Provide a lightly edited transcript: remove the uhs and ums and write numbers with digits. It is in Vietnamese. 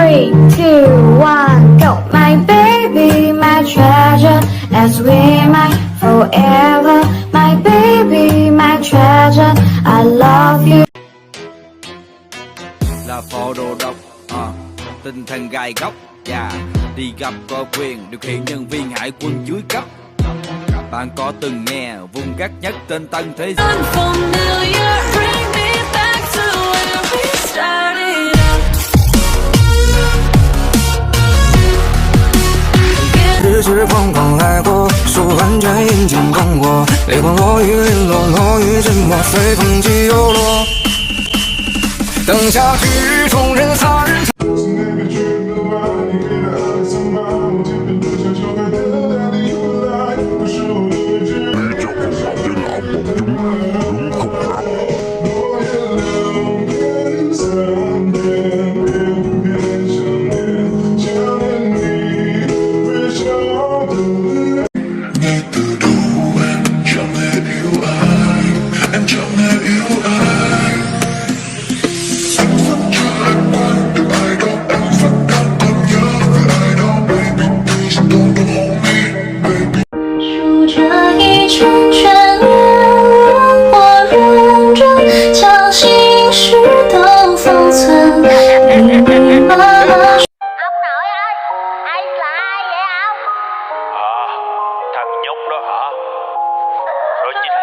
3, 2, 1, go. My baby, my treasure, as we might forever. My baby, my treasure, I love you. Là phò đồ độc, tinh thần gai góc, đi gặp có quyền điều khiển nhân viên hải quân dưới cấp. Bạn có từng nghe vùng gắt nhất trên tân thế giới?日子疯狂来过，数万卷阴晴攻过，泪光落雨零落，落雨沉默，随风起又落。等下去，众人撒人。Thằng nhóc đó hả? Đó chính